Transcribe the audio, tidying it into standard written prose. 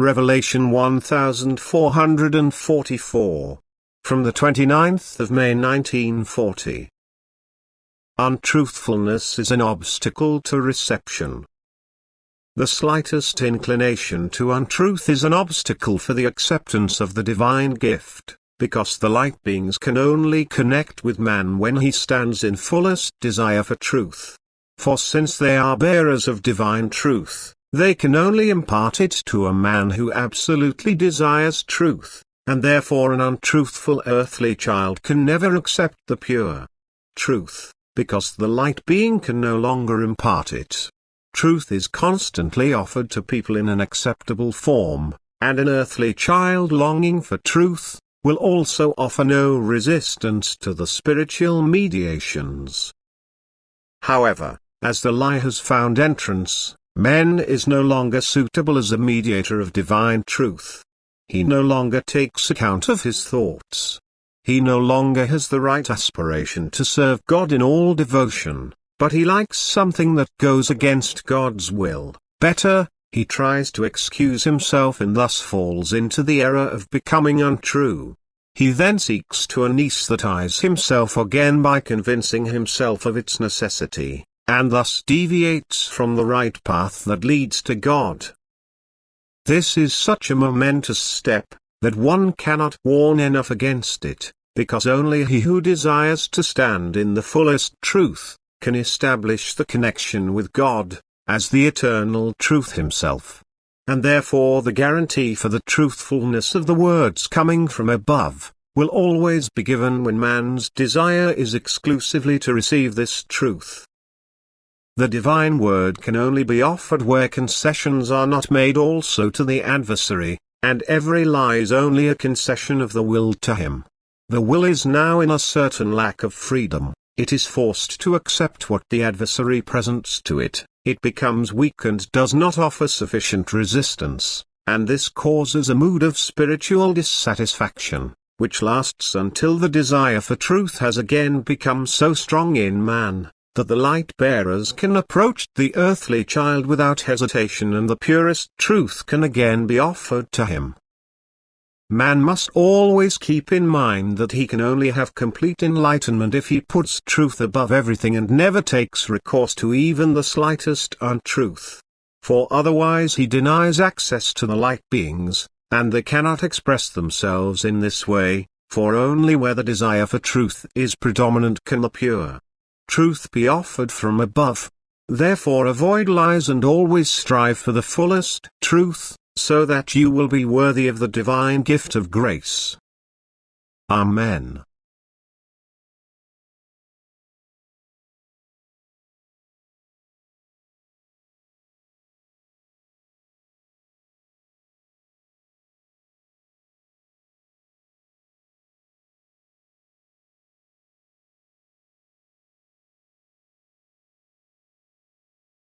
Revelation 1444. From the 29th of May 1940. Untruthfulness is an obstacle to reception. The slightest inclination to untruth is an obstacle for the acceptance of the divine gift, because the light beings can only connect with man when he stands in fullest desire for truth. For since they are bearers of divine truth, they can only impart it to a man who absolutely desires truth, and therefore an untruthful earthly child can never accept the pure truth, because the light being can no longer impart it. Truth is constantly offered to people in an acceptable form, and an earthly child longing for truth will also offer no resistance to the spiritual mediations. However, as the lie has found entrance, man is no longer suitable as a mediator of divine truth. He no longer takes account of his thoughts. He no longer has the right aspiration to serve God in all devotion, but he likes something that goes against God's will. Better, he tries to excuse himself and thus falls into the error of becoming untrue. He then seeks to anesthetize himself again by convincing himself of its necessity, and thus deviates from the right path that leads to God. This is such a momentous step, that one cannot warn enough against it, because only he who desires to stand in the fullest truth can establish the connection with God, as the eternal truth himself. And therefore the guarantee for the truthfulness of the words coming from above will always be given when man's desire is exclusively to receive this truth. The divine word can only be offered where concessions are not made also to the adversary, and every lie is only a concession of the will to him. The will is now in a certain lack of freedom. It is forced to accept what the adversary presents to it. It becomes weak and does not offer sufficient resistance, and this causes a mood of spiritual dissatisfaction, which lasts until the desire for truth has again become so strong in man, that the light bearers can approach the earthly child without hesitation and the purest truth can again be offered to him. Man must always keep in mind that he can only have complete enlightenment if he puts truth above everything and never takes recourse to even the slightest untruth. For otherwise he denies access to the light beings, and they cannot express themselves in this way, for only where the desire for truth is predominant can the pure truth be offered from above. Therefore avoid lies and always strive for the fullest truth, so that you will be worthy of the divine gift of grace. Amen.